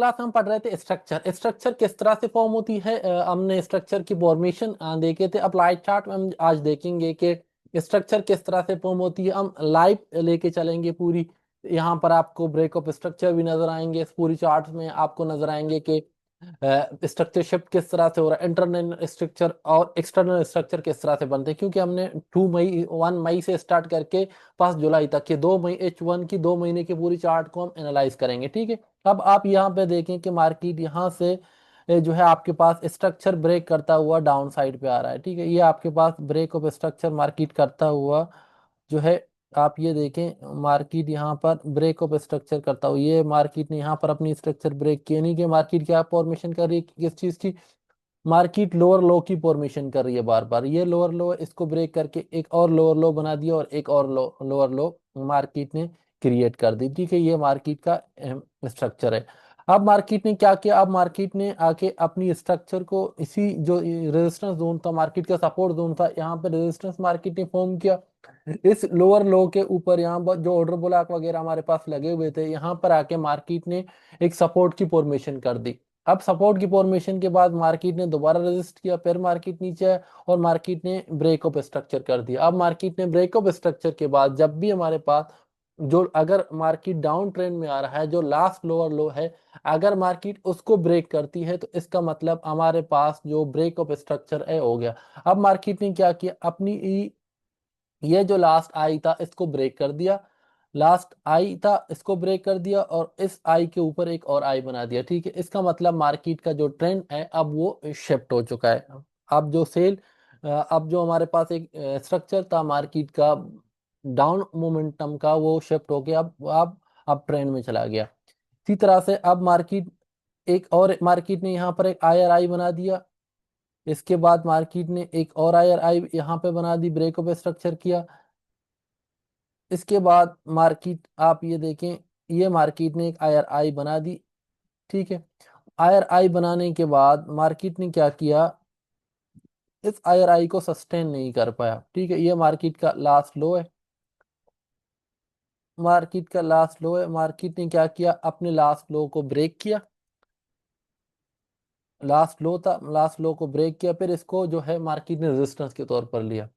Class हम पढ़ रहे थे स्ट्रक्चर। स्ट्रक्चर किस तरह से फॉर्म होती है, हमने स्ट्रक्चर की फॉर्मेशन देखे थे। अब लाइव चार्ट में हम आज देखेंगे कि स्ट्रक्चर किस तरह से फॉर्म होती है। हम लाइव लेके चलेंगे पूरी। यहाँ पर आपको ब्रेक ऑफ स्ट्रक्चर भी नजर आएंगे, इस पूरी चार्ट में आपको नजर आएंगे कि स्ट्रक्चर शिफ्ट किस तरह से हो रहा है, इंटरनल स्ट्रक्चर और एक्सटर्नल स्ट्रक्चर किस तरह से बनते हैं। क्योंकि हमने 1 मई से स्टार्ट करके 5 जुलाई तक के 2 मई H1 की 2 महीने की पूरी चार्ट को हम एनालाइज करेंगे। ठीक है, अब आप यहाँ पे देखें कि मार्केट यहाँ से जो है आपके पास स्ट्रक्चर ब्रेक करता हुआ डाउन साइड पे आ रहा है। ठीक है, ये आपके पास ब्रेक ऑफ स्ट्रक्चर मार्केट करता हुआ जो है, आप ये देखें मार्केट यहाँ पर ब्रेक ऑफ स्ट्रक्चर करता हुआ, ये मार्केट ने यहाँ पर अपनी स्ट्रक्चर ब्रेक किया नहीं कि मार्केट क्या फॉर्मेशन कर रही है, किस चीज की। मार्केट लोअर लो की फॉर्मेशन कर रही है बार बार। ये लोअर लो, इसको ब्रेक करके एक और लोअर लो बना दिया और एक और लोअर लो मार्केट ने क्रिएट कर दी। ठीक है, ये मार्केट का स्ट्रक्चर है। अब मार्केट ने क्या किया, अब मार्केट ने आके अपनी स्ट्रक्चर को इसी जो रेजिस्टेंस जोन था, मार्केट का सपोर्ट जोन था, यहाँ पे रेजिस्टेंस मार्केट ने फॉर्म किया। इस लोअर लो के ऊपर यहाँ पर जो ऑर्डर ब्लॉक वगैरह हमारे पास लगे हुए थे, यहाँ पर आके मार्केट ने एक सपोर्ट की फॉर्मेशन कर दी। अब सपोर्ट की फॉर्मेशन के बाद मार्केट ने दोबारा रेजिस्ट किया, फिर मार्केट नीचे आया और मार्केट ने ब्रेक ऑफ स्ट्रक्चर कर दिया। अब मार्केट ने ब्रेक ऑफ स्ट्रक्चर के बाद जब भी हमारे पास जो, अगर मार्केट डाउन ट्रेंड में आ रहा है, जो लास्ट लोअर लो है, अगर मार्केट उसको ब्रेक करती है तो इसका मतलब हमारे पास जो ब्रेक ऑफ स्ट्रक्चर है हो गया। अब मार्केट ने क्या किया, अपनी ये जो लास्ट आई था इसको ब्रेक कर दिया, लास्ट आई था इसको ब्रेक कर दिया और इस आई के ऊपर एक और आई बना दिया। ठीक है, इसका मतलब मार्केट का जो ट्रेंड है अब वो शिफ्ट हो चुका है। अब जो सेल, अब जो हमारे पास एक स्ट्रक्चर था मार्केट का डाउन मोमेंटम का, वो शिफ्ट हो गया, अब ट्रेंड में चला गया। इसी तरह से अब मार्केट, एक और मार्केट ने यहाँ पर एक आईआर आई बना दिया। इसके बाद मार्केट ने एक और आईआर आई यहाँ पे बना दी, ब्रेक ऑफ स्ट्रक्चर किया। इसके बाद मार्केट, आप ये देखें, ये मार्केट ने एक आईआर आई बना दी। ठीक है, आईआर आई बनाने के बाद मार्केट ने क्या किया, इस आईआर आई को सस्टेन नहीं कर पाया। ठीक है, ये मार्केट का लास्ट लो है, मार्केट का लास्ट लो है। मार्केट ने क्या किया, अपने लास्ट लो को ब्रेक किया, लास्ट लो था, लास्ट लो को ब्रेक किया, फिर इसको जो है मार्केट ने रेजिस्टेंस के तौर पर लिया।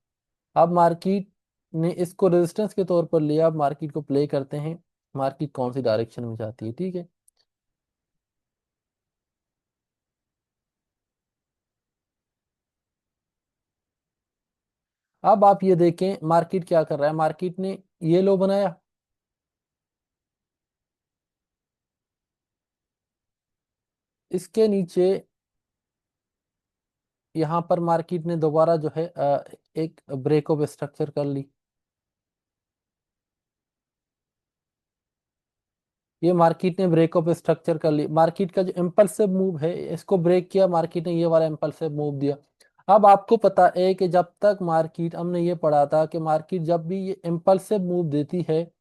अब मार्केट ने इसको रेजिस्टेंस के तौर पर लिया। अब मार्केट को प्ले करते हैं, मार्केट कौन सी डायरेक्शन में जाती है। ठीक है, अब आप ये देखें मार्केट क्या कर रहा है, मार्केट ने ये लो बनाया, इसके नीचे यहाँ पर मार्केट ने दोबारा जो है एक ब्रेक ऑफ स्ट्रक्चर कर ली। ये मार्केट ने ब्रेक ऑफ स्ट्रक्चर कर ली, मार्केट का जो इम्पल्सिव मूव है इसको ब्रेक किया, मार्केट ने ये वाला इम्पल्सिव मूव दिया। अब आपको पता है कि जब तक मार्केट, हमने ये पढ़ा था कि मार्केट जब भी ये इम्पल्सिव मूव देती है,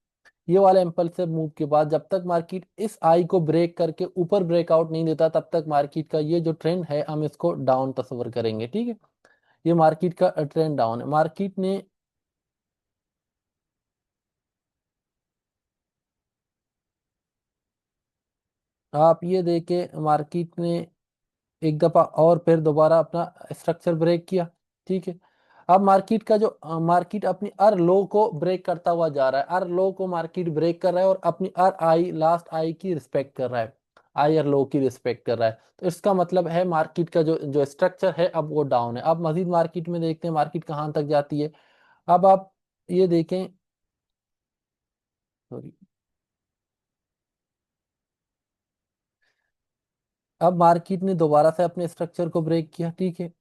ये वाला इम्पल्सिव मूव के बाद जब तक मार्केट इस आई को ब्रेक करके ऊपर ब्रेकआउट नहीं देता, तब तक मार्केट का ये जो ट्रेंड है हम इसको डाउन तस्वर करेंगे। ठीक है, ये मार्केट का ट्रेंड डाउन है। मार्केट ने, आप ये देखे मार्केट ने एक दफा और फिर दोबारा अपना स्ट्रक्चर ब्रेक किया। ठीक है, अब मार्केट का जो मार्केट अपनी अर लो को ब्रेक करता हुआ जा रहा है, अर लो को मार्केट ब्रेक कर रहा है और अपनी अर आई, लास्ट आई की रिस्पेक्ट कर रहा है, आई और लो की रिस्पेक्ट कर रहा है। तो इसका मतलब है मार्केट का जो जो स्ट्रक्चर है अब वो डाउन है। अब मजीद मार्केट में देखते हैं मार्केट कहाँ तक जाती है। अब आप ये देखें, सॉरी, अब मार्केट ने दोबारा से अपने स्ट्रक्चर को ब्रेक किया। ठीक है,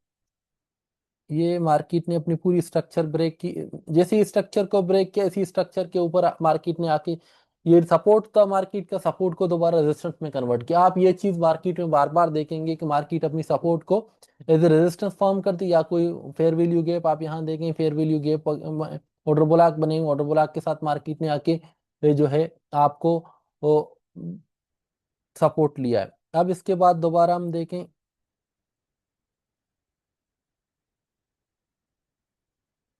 ये मार्केट ने अपनी पूरी स्ट्रक्चर ब्रेक की, जैसे ही स्ट्रक्चर को ब्रेक किया इसी स्ट्रक्चर के ऊपर मार्केट ने आके, ये सपोर्ट था मार्केट का, सपोर्ट को दोबारा रेजिस्टेंस में कन्वर्ट किया। आप ये चीज मार्केट में बार बार देखेंगे कि मार्केट अपनी सपोर्ट को एज ए रेजिस्टेंस फॉर्म करती, या कोई फेयर वैल्यू गैप, आप यहाँ देखें fair value gap, order block बने, ऑर्डर ब्लॉक के साथ मार्केट ने आके ये जो है आपको वो सपोर्ट लिया है। अब इसके बाद दोबारा हम देखें,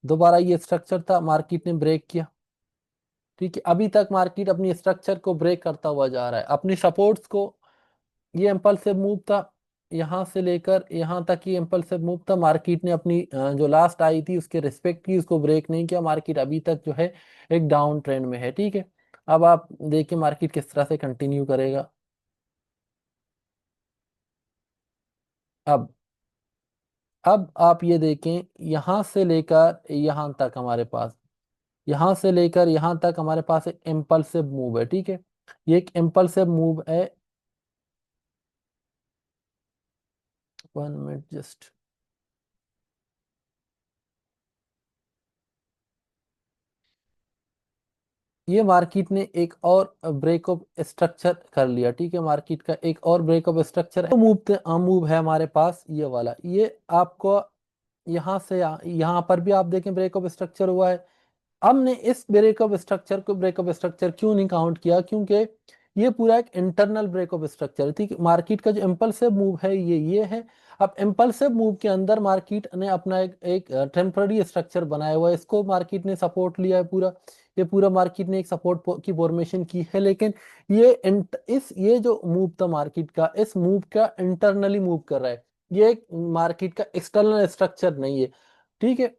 दोबारा ये स्ट्रक्चर था, मार्केट ने ब्रेक किया। ठीक है, अभी तक मार्केट अपनी स्ट्रक्चर को ब्रेक करता हुआ जा रहा है, अपनी सपोर्ट्स को ये इम्पल्सिव मूव था, यहाँ से लेकर यहाँ तक ये इम्पल्सिव मूव था। मार्केट ने अपनी जो लास्ट आई थी उसके रिस्पेक्ट की, उसको ब्रेक नहीं किया। मार्केट अभी तक जो है एक डाउन ट्रेंड में है, ठीक है। अब आप देखिए मार्केट किस तरह से कंटिन्यू करेगा। अब अब आप ये देखें, यहाँ से लेकर यहाँ तक हमारे पास, यहाँ से लेकर यहाँ तक हमारे पास एक इम्पल्सिव मूव है, ठीक है। ये एक इम्पल्सिव मूव है। 1 मिनट जस्ट। ये मार्केट ने एक और ब्रेकअप स्ट्रक्चर कर लिया, ठीक है। मार्केट का एक और ब्रेकअप स्ट्रक्चर है। मूव है हमारे पास ये वाला। ये आपको यहाँ से यहाँ पर भी आप देखें ब्रेकअप स्ट्रक्चर हुआ है। हमने इस ब्रेकअप स्ट्रक्चर क्यों नहीं काउंट किया, क्योंकि ये पूरा एक इंटरनल ब्रेकअप स्ट्रक्चर है, ठीक है। मार्केट का जो इम्पल्सिव मूव है ये है। अब इम्पल्सिव मूव के अंदर मार्केट ने अपना एक टेम्पररी स्ट्रक्चर बनाया हुआ है, इसको मार्केट ने सपोर्ट लिया है पूरा। ये पूरा मार्केट ने एक सपोर्ट की फॉर्मेशन की है, लेकिन ये जो मूव था मार्केट का, इस मूव का इंटरनली मूव कर रहा है। ये एक मार्केट का एक्सटर्नल स्ट्रक्चर नहीं है, ठीक है।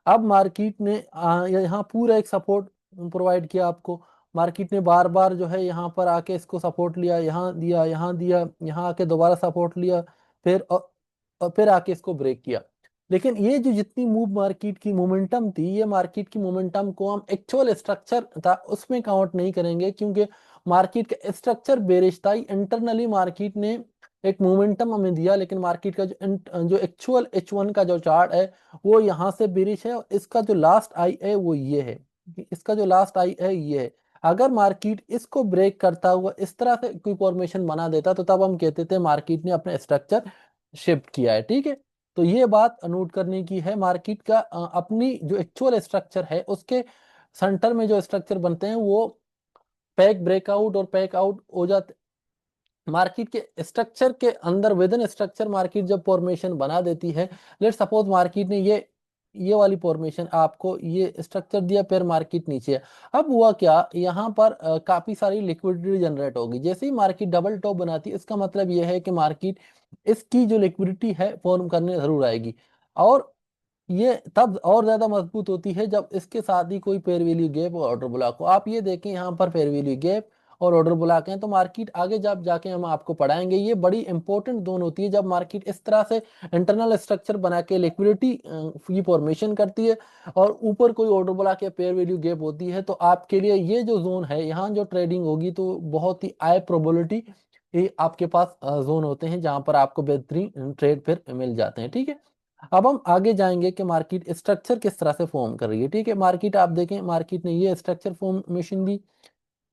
अब मार्केट ने यहाँ पूरा एक सपोर्ट प्रोवाइड किया आपको। मार्केट ने बार बार जो है यहाँ पर आके इसको सपोर्ट लिया, यहाँ दिया, यहाँ दिया, यहाँ आके दोबारा सपोर्ट लिया, फिर और फिर आके इसको ब्रेक किया। लेकिन ये जो जितनी मूव मार्केट की मोमेंटम थी, ये मार्केट की मोमेंटम को हम एक्चुअल स्ट्रक्चर था उसमें काउंट नहीं करेंगे, क्योंकि मार्केट का स्ट्रक्चर बेरिश था। इंटरनली मार्केट ने एक मोमेंटम हमें दिया, लेकिन मार्केट का जो एक्चुअल H1 का जो चार्ट है वो यहाँ से बेरिश है, और इसका जो लास्ट आई है वो ये है। इसका जो लास्ट आई है ये है। अगर मार्केट इसको ब्रेक करता हुआ इस तरह से कोई फॉर्मेशन बना देता तो तब हम कहते थे मार्केट ने अपने स्ट्रक्चर शिफ्ट किया है, ठीक है। तो ये बात नोट करने की है। मार्केट का अपनी जो एक्चुअल स्ट्रक्चर है उसके सेंटर में जो स्ट्रक्चर बनते हैं वो पैक ब्रेकआउट और पैक आउट हो जाते। मार्केट के स्ट्रक्चर के अंदर विद इन स्ट्रक्चर मार्केट जब फॉर्मेशन बना देती है, लेट सपोज मार्केट ने ये वाली फॉर्मेशन आपको ये स्ट्रक्चर दिया, फिर मार्केट नीचे है। अब हुआ क्या, यहाँ पर काफी सारी लिक्विडिटी जनरेट होगी। जैसे ही मार्केट डबल टॉप बनाती है, इसका मतलब यह है कि मार्केट इसकी जो लिक्विडिटी है फॉर्म करने जरूर आएगी। और ये तब और ज्यादा मजबूत होती है जब इसके साथ ही कोई फेयर वैल्यू गैप और ऑर्डर ब्लॉक हो। आप ये देखें यहाँ पर फेयर वैल्यू गैप और ऑर्डर ब्लॉक हैं, तो मार्केट आगे जब जाके हम आपको पढ़ाएंगे, ये बड़ी इंपॉर्टेंट जोन होती है जब मार्केट इस तरह से इंटरनल स्ट्रक्चर बना के लिक्विडिटी की फॉर्मेशन करती है और ऊपर कोई ऑर्डर ब्लॉक या फेयर वैल्यू गैप होती है। तो आपके लिए ये जो जोन है, यहाँ जो ट्रेडिंग होगी तो बहुत ही हाई प्रोबेबिलिटी ये आपके पास जोन होते हैं जहां पर आपको बेहतरीन ट्रेड फिर मिल जाते हैं, ठीक है। अब हम आगे जाएंगे कि मार्केट स्ट्रक्चर किस तरह से फॉर्म कर रही है, ठीक है। मार्केट आप देखें, मार्केट ने ये स्ट्रक्चर फॉर्मेशन दी।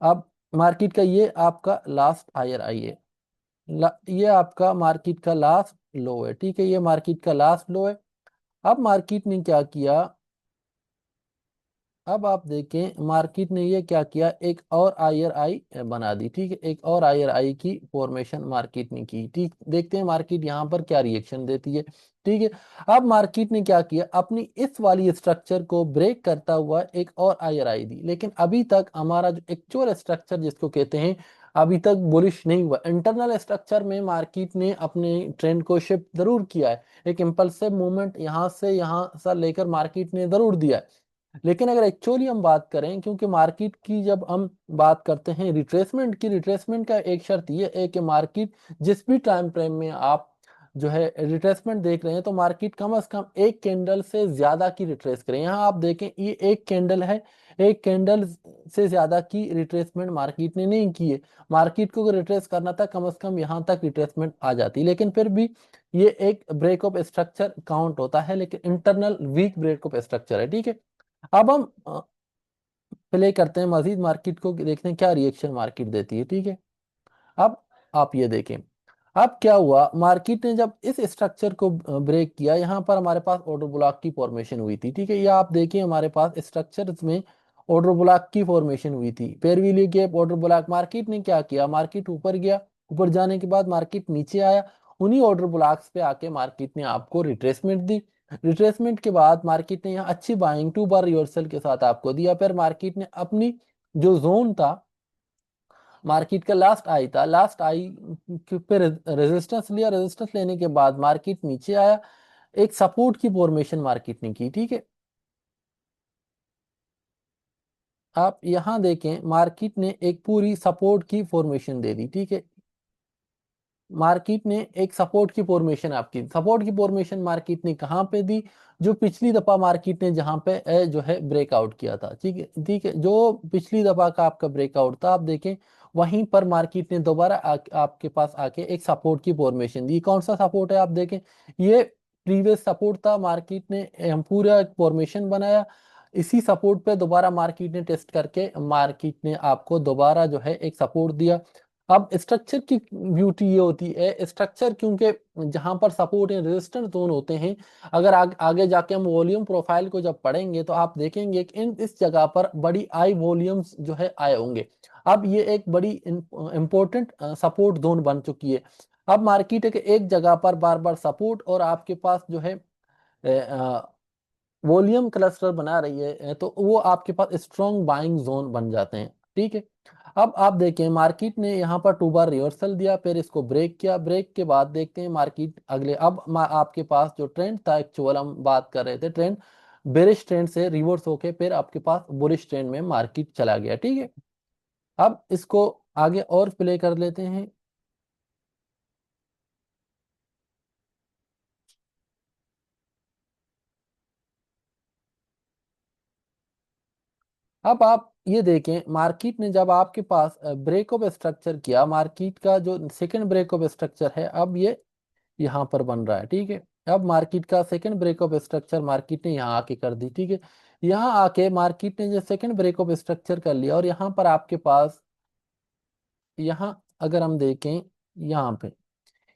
अब मार्केट का ये आपका लास्ट हायर आई है, ये आपका मार्केट का लास्ट लो है, ठीक है। ये मार्केट का लास्ट लो है। अब मार्केट ने क्या किया, अब आप देखें मार्केट ने ये क्या किया, एक और आयर आई बना दी, ठीक है। एक और आयर आई की फॉर्मेशन मार्केट ने की, ठीक। देखते हैं मार्केट यहाँ पर क्या रिएक्शन देती है, ठीक है। अब मार्केट ने क्या किया, अपनी इस वाली स्ट्रक्चर को ब्रेक करता हुआ एक और आयर आई दी, लेकिन अभी तक हमारा जो एक्चुअल स्ट्रक्चर जिसको कहते हैं अभी तक बुलिश नहीं हुआ। इंटरनल स्ट्रक्चर में मार्केट ने अपने ट्रेंड को शिफ्ट जरूर किया है, एक इंपल्सिव मूवमेंट यहाँ से लेकर मार्केट ने जरूर दिया है। लेकिन अगर एक्चुअली हम बात करें, क्योंकि मार्केट की जब हम बात करते हैं रिट्रेसमेंट की, रिट्रेसमेंट का एक शर्त ये है कि मार्केट जिस भी टाइम फ्रेम में आप जो है रिट्रेसमेंट देख रहे हैं, तो मार्केट कम से कम एक कैंडल से ज्यादा की रिट्रेस करें। यहाँ आप देखें ये एक कैंडल है, एक कैंडल से ज्यादा की रिट्रेसमेंट मार्केट ने नहीं की है। मार्केट को अगर रिट्रेस करना था कम से कम यहाँ तक रिट्रेसमेंट आ जाती, लेकिन फिर भी ये एक ब्रेकअप स्ट्रक्चर काउंट होता है, लेकिन इंटरनल वीक ब्रेकअप स्ट्रक्चर है, ठीक है। अब हम प्ले करते हैं मजीद, मार्केट को देखते हैं क्या रिएक्शन मार्केट देती है, ठीक है। अब आप ये देखें, अब क्या हुआ, मार्केट ने जब इस स्ट्रक्चर को ब्रेक किया, यहाँ पर हमारे पास ऑर्डर ब्लॉक की फॉर्मेशन हुई थी, ठीक है। ये आप देखिए हमारे पास स्ट्रक्चर्स में ऑर्डर ब्लॉक की फॉर्मेशन हुई थी, fair value gap order block. Market ने क्या किया, मार्केट ऊपर गया, ऊपर जाने के बाद मार्केट नीचे आया, उन्हीं ऑर्डर ब्लॉक्स पे आके मार्केट ने आपको रिट्रेसमेंट दी। रिट्रेसमेंट के बाद मार्केट ने यहाँ अच्छी बाइंग 2 बार रिवर्सल के साथ आपको दिया। फिर मार्केट ने अपनी जो जोन था मार्केट का लास्ट आई था, लास्ट आई पे रेजिस्टेंस लिया, रेजिस्टेंस लेने के बाद मार्केट नीचे आया, एक सपोर्ट की फॉर्मेशन मार्केट ने की, ठीक है। आप यहां देखें मार्केट ने एक पूरी सपोर्ट की फॉर्मेशन दे दी, ठीक है। मार्केट ने एक सपोर्ट की फॉर्मेशन आपकी, सपोर्ट की फॉर्मेशन मार्केट ने कहां पे दी, जो पिछली दफा मार्केट ने जहां पे जो है ब्रेकआउट किया था, ठीक है, ठीक है, जो पिछली दफा का आपका ब्रेकआउट था, आप देखें वहीं पर मार्केट ने दोबारा आपके पास आके एक सपोर्ट की फॉर्मेशन दी। कौन सा सपोर्ट है आप देखें, ये प्रीवियस सपोर्ट था, मार्केट ने पूरा एक फॉर्मेशन बनाया, इसी सपोर्ट पे दोबारा मार्केट ने टेस्ट करके मार्केट ने आपको दोबारा जो है एक सपोर्ट दिया। अब स्ट्रक्चर की ब्यूटी ये होती है, स्ट्रक्चर क्योंकि जहां पर सपोर्ट एंड रेजिस्टेंस जोन होते हैं, अगर आगे जाके हम वॉल्यूम प्रोफाइल को जब पढ़ेंगे तो आप देखेंगे कि इस जगह पर बड़ी आई वॉल्यूम्स जो है आए होंगे। अब ये एक बड़ी इंपॉर्टेंट सपोर्ट जोन बन चुकी है। अब मार्केट के एक जगह पर बार बार सपोर्ट और आपके पास जो है वॉल्यूम क्लस्टर बना रही है, तो वो आपके पास स्ट्रॉन्ग बाइंग जोन बन जाते हैं, ठीक है। अब आप देखें मार्केट ने यहाँ पर 2 बार रिवर्सल दिया, फिर इसको ब्रेक किया, ब्रेक के बाद देखते हैं मार्केट अगले, अब आपके पास जो ट्रेंड था, एक्चुअल हम बात कर रहे थे ट्रेंड, बेरिश ट्रेंड से रिवर्स होके फिर आपके पास बुलिश ट्रेंड में मार्केट चला गया, ठीक है। अब इसको आगे और प्ले कर लेते हैं। अब आप ये देखें मार्केट ने जब आपके पास ब्रेक ऑफ स्ट्रक्चर किया, मार्केट का जो सेकंड ब्रेक ऑफ स्ट्रक्चर है, अब ये यहाँ पर बन रहा है, ठीक है। अब मार्केट का second break of structure market ने यहाँ आके कर दी, ठीक है। यहाँ आके मार्केट ने जो सेकंड ब्रेक ऑफ स्ट्रक्चर कर लिया और यहाँ पर आपके पास, यहाँ अगर हम देखें यहाँ पे,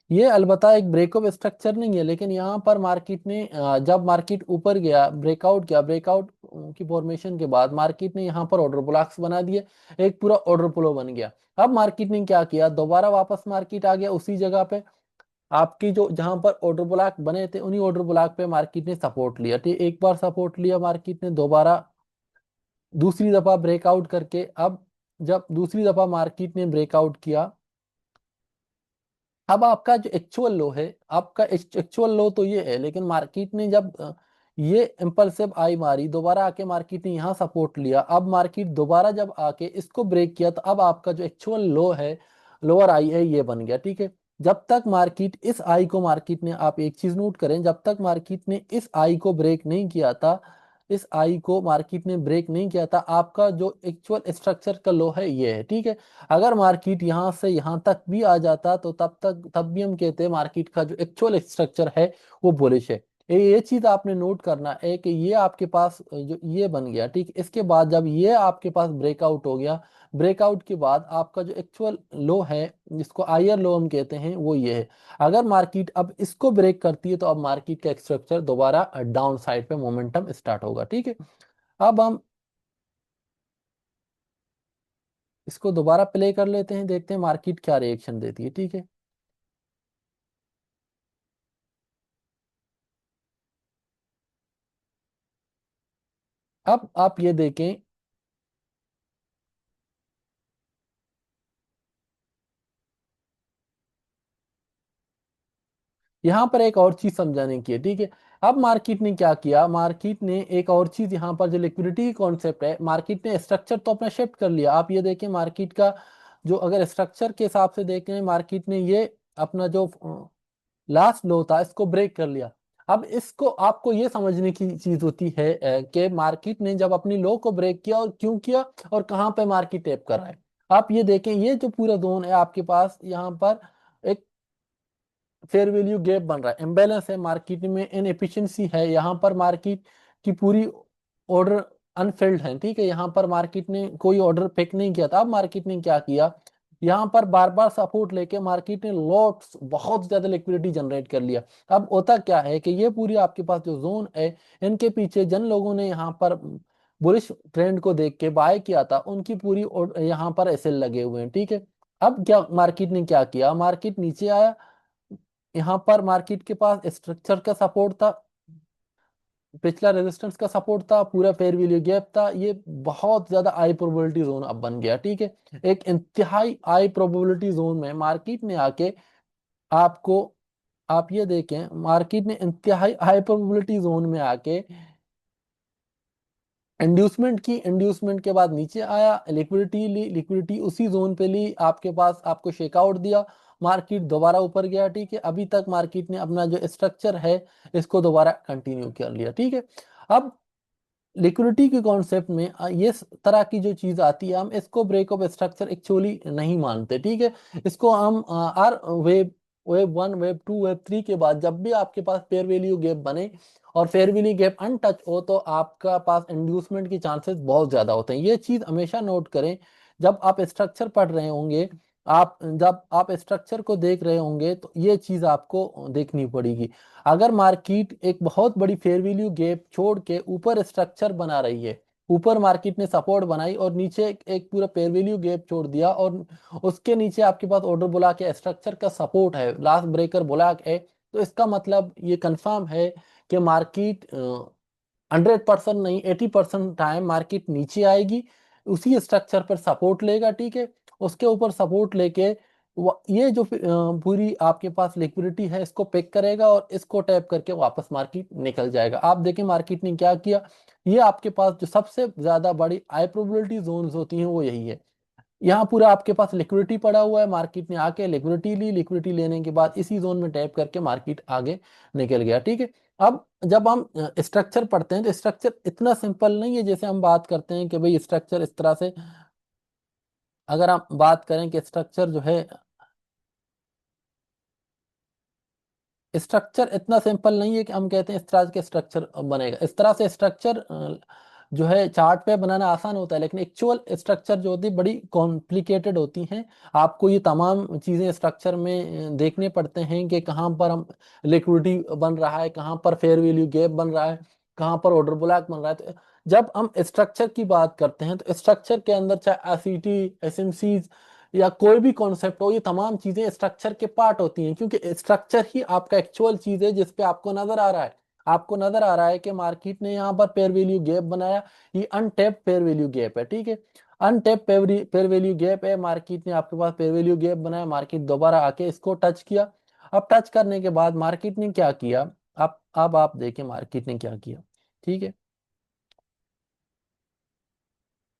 ये अलबत्ता एक ब्रेकअप स्ट्रक्चर नहीं है, लेकिन यहाँ पर मार्केट ने जब मार्केट ऊपर गया, ब्रेकआउट किया, ब्रेकआउट की फॉर्मेशन के बाद मार्केट ने यहाँ पर ऑर्डर ब्लॉक्स बना दिए, एक पूरा ऑर्डर फ्लो बन गया। अब मार्केट ने क्या किया, दोबारा वापस मार्केट आ गया उसी जगह पे, आपकी जो जहां पर ऑर्डर ब्लॉक बने थे उन्हीं ऑर्डर ब्लॉक पे मार्केट ने सपोर्ट लिया, ठीक, एक बार सपोर्ट लिया मार्केट ने, दोबारा दूसरी दफा ब्रेकआउट करके, अब जब दूसरी दफा मार्केट ने ब्रेकआउट किया, अब आपका जो एक्चुअल लो है, आपका एक्चुअल लो तो ये है, लेकिन मार्केट ने जब ये इम्पल्सिव आई मारी, दोबारा आके मार्केट ने यहाँ सपोर्ट लिया, अब मार्केट दोबारा जब आके इसको ब्रेक किया, तो अब आपका जो एक्चुअल लो है, लोअर आई है, ये बन गया, ठीक है। जब तक मार्केट इस आई को, मार्केट ने, आप एक चीज नोट करें, जब तक मार्केट ने इस आई को ब्रेक नहीं किया था, इस आई को मार्केट ने ब्रेक नहीं किया था, आपका जो एक्चुअल स्ट्रक्चर का लो है ये है, ठीक है। अगर मार्केट यहाँ से यहाँ तक भी आ जाता तो तब भी हम कहते हैं मार्केट का जो एक्चुअल स्ट्रक्चर है वो बुलिश है। ये चीज आपने नोट करना है कि ये आपके पास जो ये बन गया, ठीक, इसके बाद जब ये आपके पास ब्रेकआउट हो गया, ब्रेकआउट के बाद आपका जो एक्चुअल लो है, जिसको हायर लो हम कहते हैं, वो ये है। अगर मार्केट अब इसको ब्रेक करती है तो अब मार्केट का स्ट्रक्चर दोबारा डाउन साइड पे मोमेंटम स्टार्ट होगा, ठीक है। अब हम इसको दोबारा प्ले कर लेते हैं, देखते हैं मार्केट क्या रिएक्शन देती है, ठीक है। अब आप ये देखें, यहाँ पर एक और चीज समझाने की है, ठीक है। अब मार्केट ने क्या किया, मार्केट ने एक और चीज, यहाँ पर जो लिक्विडिटी कॉन्सेप्ट है, मार्केट ने स्ट्रक्चर तो अपना शिफ्ट कर लिया। आप ये देखें मार्केट का जो, अगर स्ट्रक्चर के हिसाब से देखें, मार्केट ने ये अपना जो लास्ट लो था इसको ब्रेक कर लिया। अब इसको आपको ये समझने की चीज होती है कि मार्केट ने जब अपनी लो को ब्रेक किया और क्यों किया और कहाँ पे मार्केट टैप कर रहा है। आप ये देखें, ये जो पूरा जोन है आपके पास, यहाँ पर एक फेयर वैल्यू गैप बन रहा है, इम्बेलेंस है मार्केट में, इनएफिशिएंसी है, यहाँ पर मार्केट की पूरी ऑर्डर अनफिल्ड है, ठीक है। यहाँ पर मार्केट ने कोई ऑर्डर पिक नहीं किया था। अब मार्केट ने क्या किया, यहाँ पर बार बार सपोर्ट लेके मार्केट ने लॉट्स, बहुत ज्यादा लिक्विडिटी जनरेट कर लिया। अब होता क्या है कि ये पूरी आपके पास जो जोन है, इनके पीछे जिन लोगों ने यहाँ पर बुलिश ट्रेंड को देख के बाय किया था, उनकी पूरी यहाँ पर एसएल लगे हुए हैं, ठीक है। अब क्या मार्केट ने क्या किया, मार्केट नीचे आया, यहाँ पर मार्केट के पास स्ट्रक्चर का सपोर्ट था, पिछला रेजिस्टेंस का सपोर्ट था, पूरा फेयर वैल्यू गैप था, ये बहुत ज्यादा हाई प्रोबेबिलिटी जोन अब बन गया। ठीक है, एक इंतहाई हाई प्रोबेबिलिटी जोन में मार्केट ने आके आपको, आप ये देखें, मार्केट ने इंतहाई हाई प्रोबेबिलिटी जोन में आके इंड्यूसमेंट की, इंड्यूसमेंट के बाद नीचे आया, लिक्विडिटी ली, लिक्विडिटी उसी जोन पे ली, आपके पास आपको शेकआउट दिया, मार्केट दोबारा ऊपर गया। ठीक है, अभी तक मार्केट ने अपना जो स्ट्रक्चर है इसको दोबारा कंटिन्यू कर लिया। ठीक है, अब लिक्विडिटी के कॉन्सेप्ट में ये तरह की जो चीज आती है, हम इसको ब्रेक ऑफ स्ट्रक्चर एक्चुअली नहीं मानते। ठीक है, इसको हम आर wave, wave one, wave two, wave three के बाद जब भी आपके पास फेयर वैल्यू गैप बने और फेयर वैल्यू गैप अनटच हो तो आपका पास इंड्यूसमेंट की चांसेस बहुत ज्यादा होते हैं। ये चीज हमेशा नोट करें, जब आप स्ट्रक्चर पढ़ रहे होंगे, आप जब आप स्ट्रक्चर को देख रहे होंगे तो ये चीज आपको देखनी पड़ेगी। अगर मार्केट एक बहुत बड़ी फेयर वैल्यू गैप छोड़ के ऊपर स्ट्रक्चर बना रही है, ऊपर मार्केट ने सपोर्ट बनाई और नीचे एक पूरा फेयर वैल्यू गैप छोड़ दिया और उसके नीचे आपके पास ऑर्डर ब्लॉक है, स्ट्रक्चर का सपोर्ट है, लास्ट ब्रेकर ब्लॉक है, तो इसका मतलब ये कंफर्म है कि मार्केट 100% नहीं, 80% टाइम मार्केट नीचे आएगी, उसी स्ट्रक्चर पर सपोर्ट लेगा। ठीक है, उसके ऊपर सपोर्ट लेके ये जो पूरी आपके पास लिक्विडिटी है इसको पिक करेगा और इसको टैप करके वापस मार्केट निकल जाएगा। आप देखें मार्केट ने क्या किया, ये आपके पास जो सबसे ज्यादा बड़ी हाई प्रोबेबिलिटी जोन्स होती हैं वो यही है। यहाँ पूरा आपके पास लिक्विडिटी पड़ा हुआ है, मार्केट ने आके लिक्विडिटी ली, लिक्विडिटी लेने के बाद इसी जोन में टैप करके मार्केट आगे निकल गया। ठीक है, अब जब हम स्ट्रक्चर पढ़ते हैं तो स्ट्रक्चर इतना सिंपल नहीं है जैसे हम बात करते हैं कि भाई स्ट्रक्चर इस तरह से। अगर हम बात करें कि स्ट्रक्चर जो है, स्ट्रक्चर इतना सिंपल नहीं है कि हम कहते हैं इस तरह के स्ट्रक्चर बनेगा। इस तरह से स्ट्रक्चर जो है चार्ट पे बनाना आसान होता है, लेकिन एक्चुअल स्ट्रक्चर जो होती है बड़ी कॉम्प्लिकेटेड होती हैं। आपको ये तमाम चीज़ें स्ट्रक्चर में देखने पड़ते हैं कि कहाँ पर हम लिक्विडिटी बन रहा है, कहाँ पर फेयर वैल्यू गैप बन रहा है, कहाँ पर ऑर्डर ब्लॉक बन रहा है। तो जब हम स्ट्रक्चर की बात करते हैं तो स्ट्रक्चर के अंदर चाहे एसईटी, एसएमसी या कोई भी कॉन्सेप्ट हो, ये तमाम चीजें स्ट्रक्चर के पार्ट होती हैं, क्योंकि स्ट्रक्चर ही आपका एक्चुअल चीज है जिसपे आपको नजर आ रहा है। आपको नजर आ रहा है कि मार्केट ने यहाँ पर पेयर वैल्यू गैप बनाया, ये अनटेप पेयर वैल्यू गैप है। ठीक है, अनटेप पेयर वैल्यू गैप है, मार्केट ने आपके पास पेयर वैल्यू गैप बनाया, मार्केट दोबारा आके इसको टच किया। अब टच करने के बाद मार्केट ने क्या किया, अब आप देखें मार्केट ने क्या किया। ठीक है,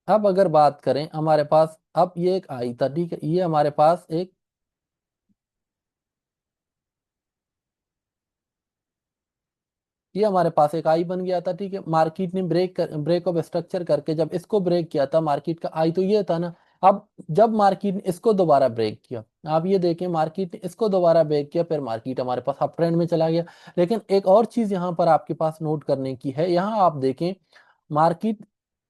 अब अगर बात करें हमारे पास, अब ये एक आई था। ठीक है, ये हमारे पास एक, ये हमारे पास एक आई बन गया था। ठीक है, मार्केट ने ब्रेक ऑफ स्ट्रक्चर करके जब इसको ब्रेक किया था, मार्केट का आई तो ये था ना। अब जब मार्केट ने इसको दोबारा ब्रेक किया, आप ये देखें मार्केट ने इसको दोबारा ब्रेक किया, फिर मार्केट हमारे पास अप ट्रेंड में चला गया। लेकिन एक और चीज यहाँ पर आपके पास नोट करने की है, यहाँ आप देखें मार्केट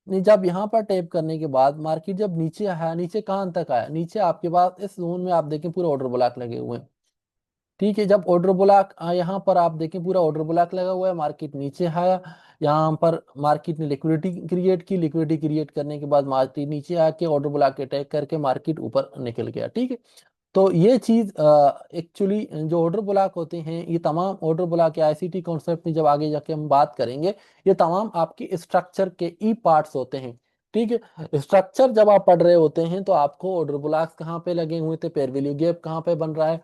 ने जब यहाँ पर टैप करने के बाद मार्केट जब नीचे आया, नीचे कहाँ तक आया, नीचे आपके पास इस जोन में आप देखें पूरे ऑर्डर ब्लॉक लगे हुए हैं। ठीक है, जब ऑर्डर ब्लॉक यहाँ पर आप देखें पूरा ऑर्डर ब्लॉक लगा हुआ है, मार्केट नीचे आया, यहाँ पर मार्केट ने लिक्विडिटी क्रिएट की, लिक्विडिटी क्रिएट करने के बाद मार्केट नीचे आके ऑर्डर ब्लॉक अटैक करके मार्केट ऊपर निकल गया। ठीक है, तो ये चीज एक्चुअली जो ऑर्डर ब्लॉक होते हैं, ये तमाम ऑर्डर ब्लॉक या आईसीटी कॉन्सेप्ट में जब आगे जाके हम बात करेंगे, ये तमाम आपके स्ट्रक्चर के ई पार्ट्स होते हैं। ठीक है, स्ट्रक्चर जब आप पढ़ रहे होते हैं तो आपको ऑर्डर ब्लॉक्स कहाँ पे लगे हुए थे, पेयर वैल्यू गैप कहाँ पे बन रहा है,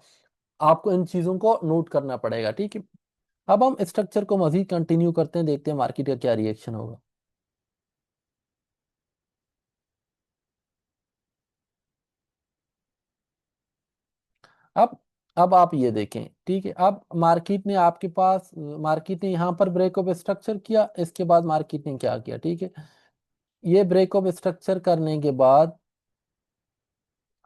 आपको इन चीजों को नोट करना पड़ेगा। ठीक है, अब हम स्ट्रक्चर को मजीद कंटिन्यू करते हैं, देखते हैं मार्केट का क्या रिएक्शन होगा। अब अब आप ये देखें। ठीक है, अब मार्केट ने आपके पास, मार्केट ने यहाँ पर ब्रेक ऑफ स्ट्रक्चर किया, इसके बाद मार्केट ने क्या किया। ठीक है, ये ब्रेक ऑफ स्ट्रक्चर करने के बाद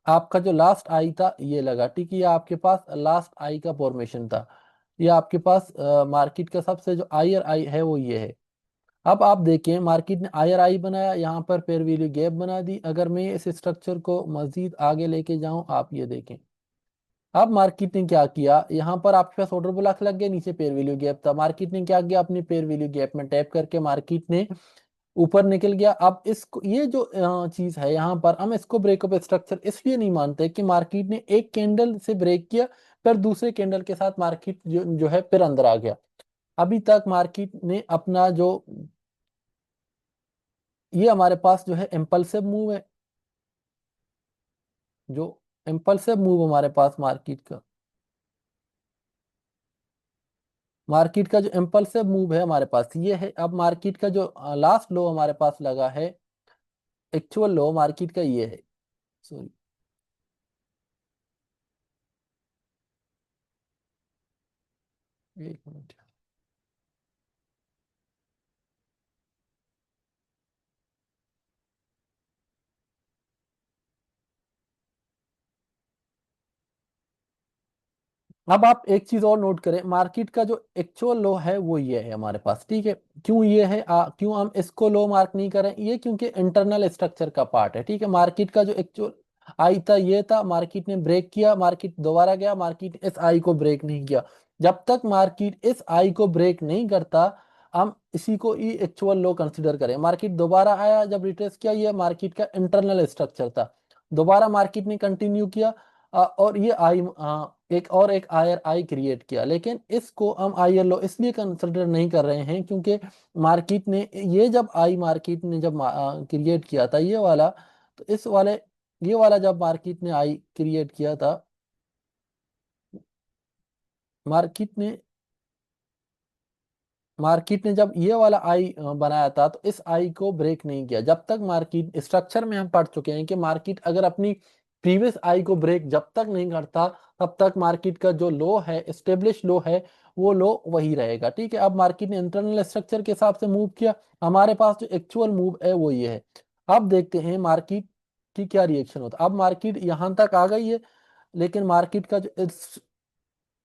आपका जो लास्ट आई था ये लगा। ठीक है, ये आपके पास लास्ट आई का फॉर्मेशन था, ये आपके पास मार्केट का सबसे जो हायर आई है वो ये है। अब आप देखें मार्केट ने हायर आई बनाया, यहाँ पर फेयर वैल्यू गैप बना दी। अगर मैं इस स्ट्रक्चर को मजीद आगे लेके जाऊं, आप ये देखें, अब मार्केट ने क्या किया, यहाँ पर आपके पास ऑर्डर ब्लॉक लग गया, नीचे पेयर वैल्यू गैप था, मार्केट ने क्या किया, अपनी पेयर वैल्यू गैप में टैप करके मार्केट ने ऊपर निकल गया। अब इसको, ये जो चीज है यहाँ पर हम इसको ब्रेकअप स्ट्रक्चर इसलिए नहीं मानते कि मार्केट ने एक कैंडल से ब्रेक किया, फिर दूसरे कैंडल के साथ मार्केट जो है फिर अंदर आ गया। अभी तक मार्केट ने अपना जो, ये हमारे पास जो है इम्पल्सिव मूव है, जो इम्पल्सिव मूव हमारे पास मार्केट का, मार्केट का जो इम्पल्सिव मूव है हमारे पास ये है। अब मार्केट का जो लास्ट लो हमारे पास लगा है, एक्चुअल लो मार्केट का ये है, सॉरी, एक मिनट। अब आप एक चीज और नोट करें, मार्केट का जो एक्चुअल लो है वो ये है हमारे पास, ठीक है। क्यों ये है, क्यों हम इसको लो मार्क नहीं करें, ये क्योंकि इंटरनल स्ट्रक्चर का पार्ट है, ठीक है। मार्केट का जो एक्चुअल आई था ये था, मार्केट ने ब्रेक किया, मार्केट दोबारा गया, मार्केट इस आई को ब्रेक नहीं किया। जब तक मार्केट इस आई को ब्रेक नहीं करता, हम इसी को ही एक्चुअल लो कंसिडर करें। मार्केट दोबारा आया, जब रिट्रेस किया, ये मार्केट का इंटरनल स्ट्रक्चर था। दोबारा मार्केट ने कंटिन्यू किया, और ये आई, एक आयर आई क्रिएट किया, लेकिन इसको हम आई लो इसलिए कंसिडर नहीं कर रहे हैं क्योंकि मार्केट ने ये जब आई, मार्केट ने जब क्रिएट किया था ये वाला, तो इस वाले, ये वाला जब मार्केट ने आई क्रिएट किया था, मार्केट ने मार्केट ने जब ये वाला आई बनाया था, तो इस आई को ब्रेक नहीं किया। जब तक मार्केट स्ट्रक्चर में हम पढ़ चुके हैं कि मार्केट अगर अपनी प्रीवियस आई को ब्रेक जब तक नहीं करता, तब तक मार्केट का जो लो है, एस्टेब्लिश लो है, वो लो वही रहेगा, ठीक है। अब मार्केट ने इंटरनल स्ट्रक्चर के हिसाब से मूव किया, हमारे पास जो एक्चुअल मूव है वो ये है। अब देखते हैं मार्केट की क्या रिएक्शन होता है। अब मार्केट यहां तक आ गई है, लेकिन मार्केट का जो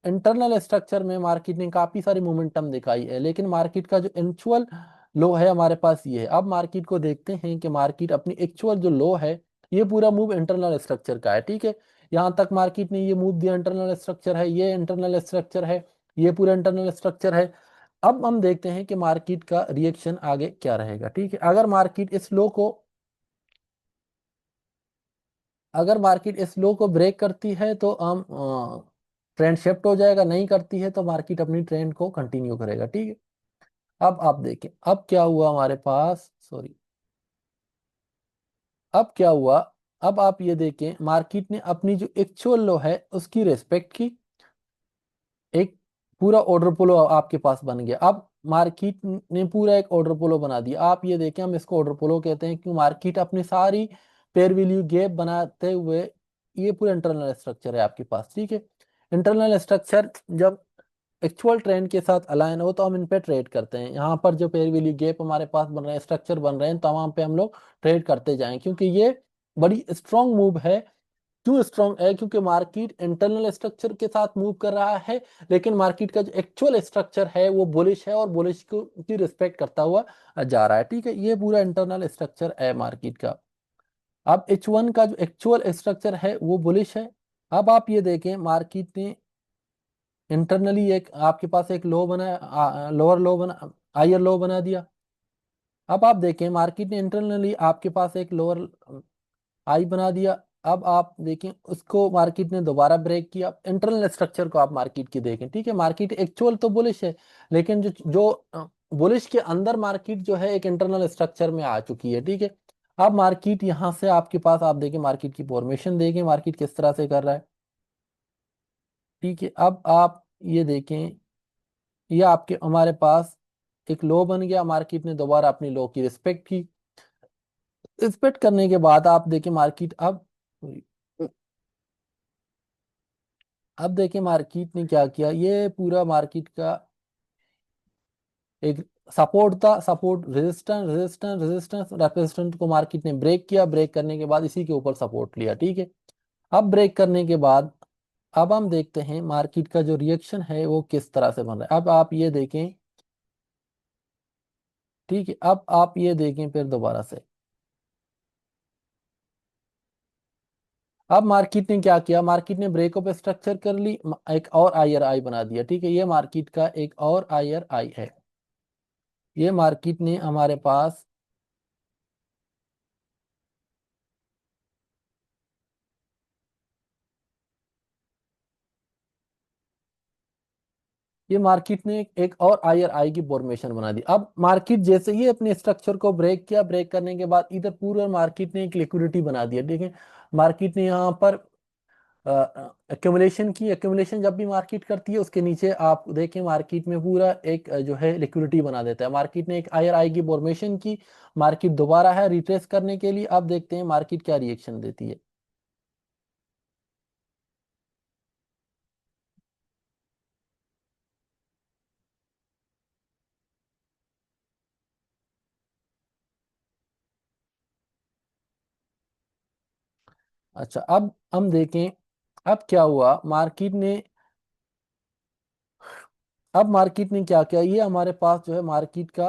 इंटरनल स्ट्रक्चर में मार्केट ने काफी सारी मोमेंटम दिखाई है, लेकिन मार्केट का जो एक्चुअल लो है हमारे पास ये है। अब मार्केट को देखते हैं कि मार्केट अपनी एक्चुअल जो लो है, ये पूरा मूव इंटरनल स्ट्रक्चर का है, ठीक है। यहाँ तक मार्केट ने ये मूव दिया, इंटरनल स्ट्रक्चर है, ये इंटरनल स्ट्रक्चर है, ये पूरा इंटरनल स्ट्रक्चर है। अब हम देखते हैं कि मार्केट का रिएक्शन आगे क्या रहेगा, ठीक है। अगर मार्केट इस लो को ब्रेक करती है तो हम ट्रेंड शिफ्ट हो जाएगा, नहीं करती है तो मार्केट अपनी ट्रेंड को कंटिन्यू करेगा, ठीक है। अब आप देखें, अब क्या हुआ हमारे पास, सॉरी, अब क्या हुआ। अब आप ये देखें, मार्केट ने अपनी जो एक्चुअल लो है उसकी रेस्पेक्ट की, एक पूरा ऑर्डर फ्लो आपके पास बन गया। अब मार्केट ने पूरा एक ऑर्डर फ्लो बना दिया, आप ये देखें, हम इसको ऑर्डर फ्लो कहते हैं कि मार्केट अपनी सारी पेयर वैल्यू गैप बनाते हुए, ये पूरा इंटरनल स्ट्रक्चर है आपके पास, ठीक है। इंटरनल स्ट्रक्चर जब एक्चुअल ट्रेंड के साथ अलाइन हो तो हम इन पे ट्रेड करते हैं। यहाँ पर जो पेयर वैल्यू गैप हमारे पास बन रहे हैं, स्ट्रक्चर बन रहे हैं, तमाम पे हम लोग ट्रेड करते जाएं, क्योंकि ये बड़ी स्ट्रांग मूव है। क्यों स्ट्रांग है, क्योंकि मार्केट इंटरनल स्ट्रक्चर के साथ मूव कर रहा है, लेकिन मार्केट का जो एक्चुअल स्ट्रक्चर है वो बुलिश है, और बुलिश को की रिस्पेक्ट करता हुआ जा रहा है, ठीक है। ये पूरा इंटरनल स्ट्रक्चर है मार्केट का। अब H1 का जो एक्चुअल स्ट्रक्चर है वो बुलिश है। अब आप ये देखें, मार्केट ने इंटरनली एक आपके पास एक लो बना, लोअर लो बना, हायर लो बना दिया। अब आप देखें, मार्केट ने इंटरनली आपके पास एक लोअर हाई बना दिया। अब आप देखें, उसको मार्केट ने दोबारा ब्रेक किया। इंटरनल स्ट्रक्चर को आप मार्केट की देखें, ठीक है। मार्केट एक्चुअल तो बुलिश है, लेकिन जो जो बुलिश के अंदर मार्केट जो है एक इंटरनल स्ट्रक्चर में आ चुकी है, ठीक है। अब मार्केट यहाँ से आपके पास, आप देखें मार्केट की फॉर्मेशन देखें, मार्केट किस तरह से कर रहा है, ठीक है। अब आप ये देखें, ये आपके हमारे पास एक लो बन गया, मार्केट ने दोबारा अपनी लो की रिस्पेक्ट की। रिस्पेक्ट करने के बाद आप देखिए मार्केट अब देखिए मार्केट ने क्या किया, ये पूरा मार्केट का एक सपोर्ट था, support, resistance, resistance, resistance, resistance को मार्केट ने ब्रेक किया। ब्रेक करने के बाद इसी के ऊपर सपोर्ट लिया, ठीक है। अब ब्रेक करने के बाद, अब हम देखते हैं मार्केट का जो रिएक्शन है वो किस तरह से बन रहा है। अब आप ये देखें, ठीक है। अब आप ये देखें फिर दोबारा से, अब मार्केट ने क्या किया, मार्केट ने ब्रेकअप स्ट्रक्चर कर ली, एक और आईआर आई बना दिया, ठीक है। ये मार्केट का एक और आईआर आई है, ये मार्केट ने हमारे पास, ये मार्केट ने एक और हायर आई की फॉर्मेशन बना दी। अब मार्केट जैसे ही अपने स्ट्रक्चर को ब्रेक किया, ब्रेक करने के बाद इधर पूरा मार्केट ने एक लिक्विडिटी बना दिया। देखिए मार्केट ने यहाँ पर एक्यूमुलेशन की। एक्यूमुलेशन जब भी मार्केट करती है उसके नीचे आप देखें मार्केट में पूरा एक जो है लिक्विडिटी बना देता है। मार्केट ने एक हायर आई की फॉर्मेशन की, मार्केट दोबारा है रिट्रेस करने के लिए। अब देखते हैं मार्केट क्या रिएक्शन देती है। अच्छा, अब हम देखें अब क्या हुआ मार्केट ने। अब मार्केट ने क्या किया, ये हमारे पास जो है मार्केट का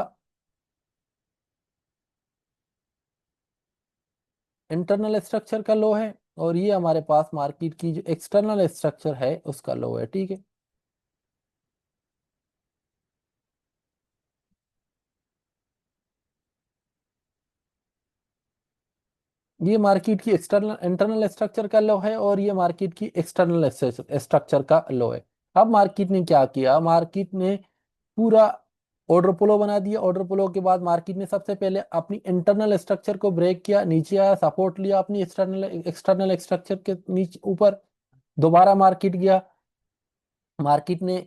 इंटरनल स्ट्रक्चर का लो है, और ये हमारे पास मार्केट की जो एक्सटर्नल स्ट्रक्चर है उसका लो है। ठीक है, ये मार्केट की एक्सटर्नल इंटरनल स्ट्रक्चर का लो है, और ये मार्केट की एक्सटर्नल स्ट्रक्चर का लो है। अब मार्केट ने क्या किया, मार्केट ने पूरा ऑर्डर फ्लो बना दिया। ऑर्डर फ्लो के बाद मार्केट ने सबसे पहले अपनी इंटरनल स्ट्रक्चर को ब्रेक किया, नीचे आया, सपोर्ट लिया अपनी एक्सटर्नल एक्सटर्नल स्ट्रक्चर के नीचे ऊपर। दोबारा मार्केट गया, मार्केट ने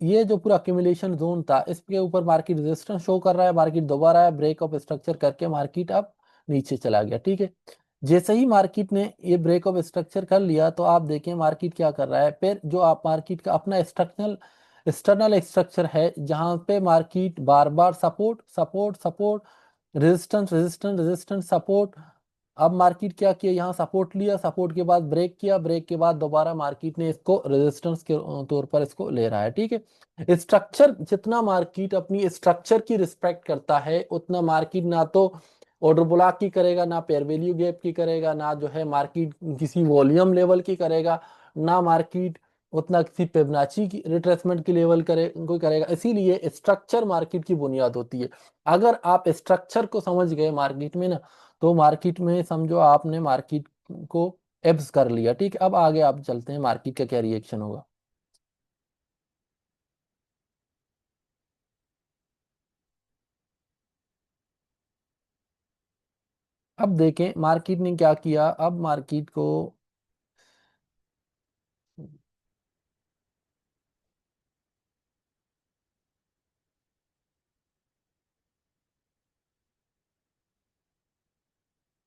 ये जो पूरा अक्यूमुलेशन जोन था इसके ऊपर मार्केट रेजिस्टेंस शो कर रहा है। मार्केट दोबारा ब्रेक ऑफ स्ट्रक्चर करके मार्केट अब नीचे चला गया। ठीक है, जैसे ही मार्केट ने ये ब्रेक ऑफ स्ट्रक्चर कर लिया तो आप देखें मार्केट क्या कर रहा है। फिर जो आप मार्केट का अपना स्ट्रक्चरल एक्सटर्नल स्ट्रक्चर है जहां पे मार्केट बार बार support support support, resistance resistance resistance support. अब मार्केट क्या किया, यहाँ सपोर्ट लिया, सपोर्ट के बाद ब्रेक किया, ब्रेक के बाद दोबारा मार्केट ने इसको रेजिस्टेंस के तौर पर इसको ले रहा है। ठीक है, स्ट्रक्चर जितना मार्केट अपनी स्ट्रक्चर की रिस्पेक्ट करता है उतना मार्केट ना तो ऑर्डर ब्लॉक की करेगा, ना पेयर वैल्यू गैप की करेगा, ना जो है मार्केट किसी वॉल्यूम लेवल की करेगा, ना मार्केट उतना किसी फिबोनाची की रिट्रेसमेंट की लेवल करे कोई करेगा। इसीलिए स्ट्रक्चर मार्केट की बुनियाद होती है। अगर आप स्ट्रक्चर को समझ गए मार्केट में ना, तो मार्केट में समझो आपने मार्केट को एब्स कर लिया। ठीक है, अब आगे आप चलते हैं मार्केट का क्या रिएक्शन होगा। अब देखें मार्केट ने क्या किया। अब मार्केट को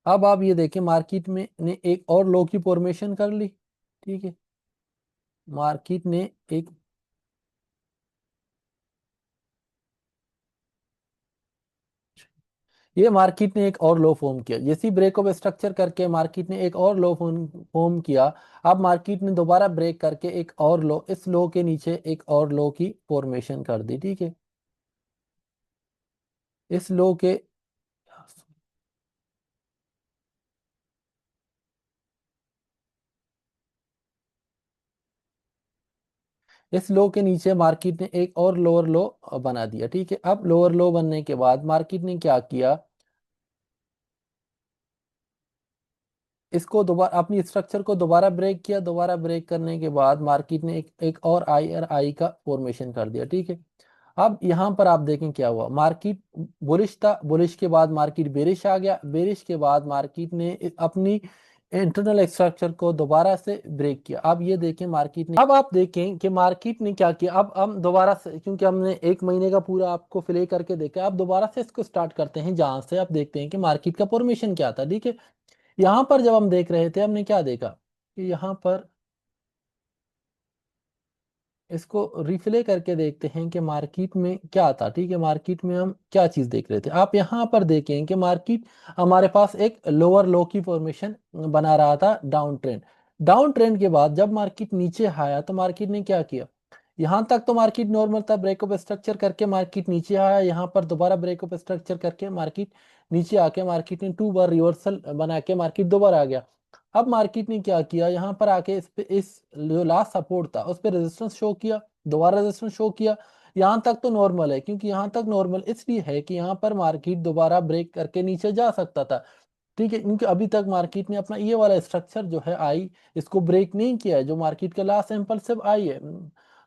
अब आप ये देखें मार्केट में ने एक और लो की फॉर्मेशन कर ली। ठीक है, मार्केट ने एक ये मार्केट ने एक और लो फॉर्म किया। जैसे ब्रेक ऑफ स्ट्रक्चर करके मार्केट ने एक और लो फॉर्म फॉर्म किया। अब मार्केट ने दोबारा ब्रेक करके एक और लो, इस लो के नीचे एक और लो की फॉर्मेशन कर दी। ठीक है, इस लो के इस लो के नीचे मार्केट ने एक और लोअर लो बना दिया। ठीक है, अब लोअर लो बनने के बाद मार्केट ने क्या किया, इसको दोबारा अपनी स्ट्रक्चर को दोबारा ब्रेक किया। दोबारा ब्रेक करने के बाद मार्केट ने एक और आई का फॉर्मेशन कर दिया। ठीक है, अब यहाँ पर आप देखें क्या हुआ, मार्केट बुलिश था, बुलिश के बाद मार्केट बेरिश आ गया, बेरिश के बाद मार्केट ने अपनी इंटरनल स्ट्रक्चर को दोबारा से ब्रेक किया। अब ये देखें मार्केट ने, अब आप देखें कि मार्केट ने क्या किया। अब हम दोबारा से, क्योंकि हमने एक महीने का पूरा आपको प्ले करके देखा, अब दोबारा से इसको स्टार्ट करते हैं जहां से आप देखते हैं कि मार्केट का फॉर्मेशन क्या था। ठीक है, यहाँ पर जब हम देख रहे थे हमने क्या देखा कि यहाँ पर इसको रिप्ले करके देखते हैं कि मार्केट में क्या था। ठीक है, मार्केट में हम क्या चीज देख रहे थे। आप यहाँ पर देखें कि मार्केट हमारे पास एक लोअर लो की फॉर्मेशन बना रहा था, डाउन ट्रेंड। डाउन ट्रेंड के बाद जब मार्केट नीचे आया तो मार्केट ने क्या किया, यहाँ तक तो मार्केट नॉर्मल था, ब्रेकअप स्ट्रक्चर करके मार्केट नीचे आया, यहाँ पर दोबारा ब्रेकअप स्ट्रक्चर करके मार्केट नीचे आके मार्केट ने 2 बार रिवर्सल बना के मार्केट दोबारा आ गया। अब मार्केट ने क्या किया, यहाँ पर आके इस पे इस जो लास्ट सपोर्ट था उस पर रेजिस्टेंस शो किया, दोबारा रेजिस्टेंस शो किया। यहाँ तक तो नॉर्मल है, क्योंकि यहाँ तक नॉर्मल इसलिए है कि यहाँ पर मार्केट दोबारा ब्रेक करके नीचे जा सकता था। ठीक है, क्योंकि अभी तक मार्केट ने अपना ये वाला स्ट्रक्चर जो है आई, इसको ब्रेक नहीं किया है, जो मार्केट का लास्ट सैंपल सिर्फ आई है,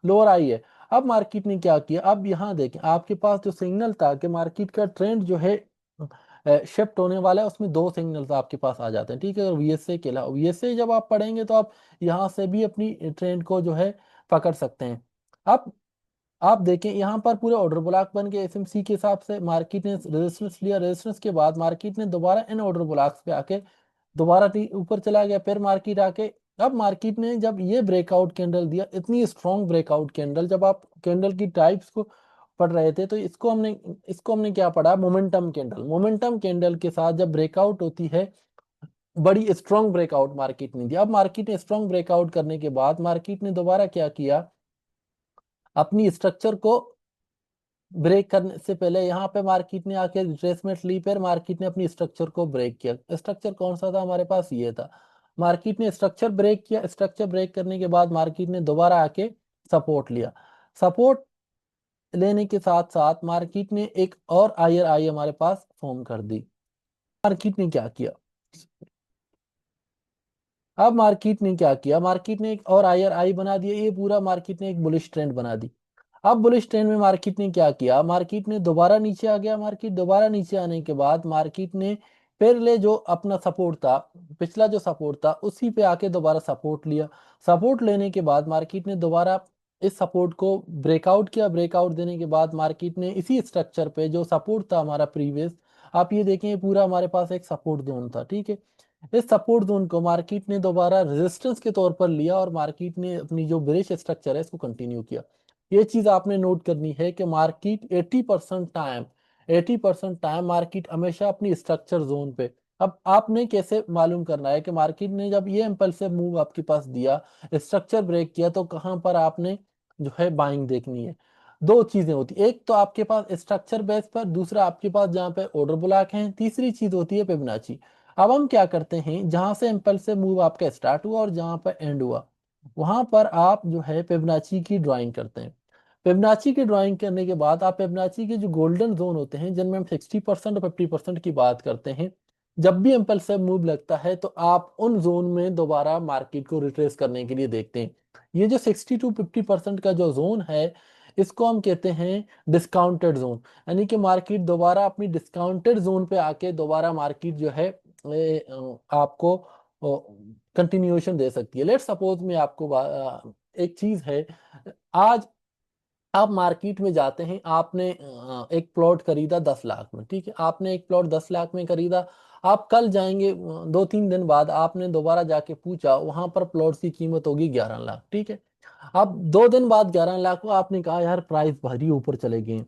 लोअर आई है। अब मार्केट ने क्या किया, अब यहाँ देखें आपके पास जो सिग्नल था कि मार्केट का ट्रेंड जो है शिफ्ट होने वाला है, उसमें दो सिग्नल्स आपके पास आ जाते हैं, ठीक है। अगर वीएसए के अलावा वीएसए जब आप पढ़ेंगे तो आप यहाँ से भी अपनी ट्रेंड को जो है पकड़ सकते हैं। अब आप देखें यहाँ पर पूरे ऑर्डर ब्लॉक बन गए एसएमसी के हिसाब से, मार्केट ने रेजिस्टेंस लिया, रेजिस्टेंस के बाद मार्केट ने दोबारा इन ऑर्डर ब्लॉक्स पे आके दोबारा ऊपर चला गया, फिर मार्केट आके अब मार्केट ने जब ये ब्रेकआउट कैंडल दिया, इतनी स्ट्रॉन्ग ब्रेकआउट कैंडल, जब आप कैंडल की टाइप्स को पढ़ रहे थे तो इसको हमने क्या पढ़ा, मोमेंटम कैंडल। मोमेंटम कैंडल के साथ जब ब्रेकआउट होती है, बड़ी स्ट्रॉन्ग ब्रेकआउट मार्केट ने दिया। अब मार्केट ने स्ट्रॉन्ग ब्रेकआउट करने के बाद मार्केट ने दोबारा क्या किया, अपनी स्ट्रक्चर को ब्रेक करने से पहले यहाँ पे मार्केट ने आके रिट्रेसमेंट ली, फिर मार्केट ने अपनी स्ट्रक्चर को ब्रेक किया। स्ट्रक्चर कौन सा था हमारे पास, ये था। मार्केट ने स्ट्रक्चर ब्रेक किया, स्ट्रक्चर ब्रेक करने के बाद मार्केट ने दोबारा आके सपोर्ट लिया। सपोर्ट लेने के साथ साथ मार्केट ने एक और हायर आई हमारे पास फॉर्म कर दी। मार्केट ने क्या किया, अब मार्केट ने क्या किया, मार्केट ने एक और हायर आई बना दिया, ये पूरा मार्केट ने एक बुलिश ट्रेंड बना दी। अब बुलिश ट्रेंड में मार्केट ने क्या किया, मार्केट ने दोबारा नीचे आ गया, मार्केट दोबारा नीचे आने के बाद मार्केट ने पहले जो अपना सपोर्ट था, पिछला जो सपोर्ट था उसी पे आके दोबारा सपोर्ट लिया। सपोर्ट लेने के बाद मार्केट ने दोबारा इस सपोर्ट को ब्रेकआउट किया। ब्रेकआउट देने के बाद मार्केट ने इसी स्ट्रक्चर पे जो सपोर्ट था हमारा प्रीवियस, आप ये देखें ये पूरा हमारे पास एक सपोर्ट जोन था, ठीक है। इस सपोर्ट जोन को मार्केट ने दोबारा रेजिस्टेंस के तौर पर लिया और मार्केट ने अपनी जो बेरिश स्ट्रक्चर है इसको कंटिन्यू किया। ये चीज आपने नोट करनी है कि मार्केट 80% टाइम मार्केट हमेशा अपनी स्ट्रक्चर जोन पे। अब आपने कैसे मालूम करना है कि मार्केट ने जब ये इम्पल्सिव मूव आपके पास दिया, स्ट्रक्चर ब्रेक किया, तो कहां पर आपने जो है बाइंग देखनी है। दो चीजें होती, एक तो आपके पास स्ट्रक्चर बेस पर, दूसरा आपके पास जहाँ पे ऑर्डर ब्लॉक है, तीसरी चीज होती है फिबोनाची। अब हम क्या करते हैं, जहां से इम्पल्सिव मूव आपका स्टार्ट हुआ और जहां पर एंड हुआ, वहां पर आप जो है फिबोनाची की ड्राइंग करते हैं। फिबोनाची की ड्राइंग करने के बाद आप फिबोनाची के जो गोल्डन जोन होते हैं, जिनमें हम 60% और 50% की बात करते हैं, जब भी इम्पल्सिव मूव लगता है तो आप उन जोन में दोबारा मार्केट को रिट्रेस करने के लिए देखते हैं। ये जो 60 to 50% का जो जोन है, इसको हम कहते हैं डिस्काउंटेड जोन। यानी कि मार्केट दोबारा अपनी डिस्काउंटेड जोन पे आके दोबारा मार्केट जो है आपको कंटिन्यूएशन दे सकती है। लेट सपोज में आपको एक चीज है, आज आप मार्केट में जाते हैं, आपने एक प्लॉट खरीदा 10 लाख में, ठीक है। आपने एक प्लॉट 10 लाख में खरीदा, आप कल जाएंगे 2-3 दिन बाद आपने दोबारा जाके पूछा, वहां पर प्लॉट की कीमत होगी 11 लाख, ठीक है। अब 2 दिन बाद 11 लाख को आपने कहा यार प्राइस भारी ऊपर चले गए।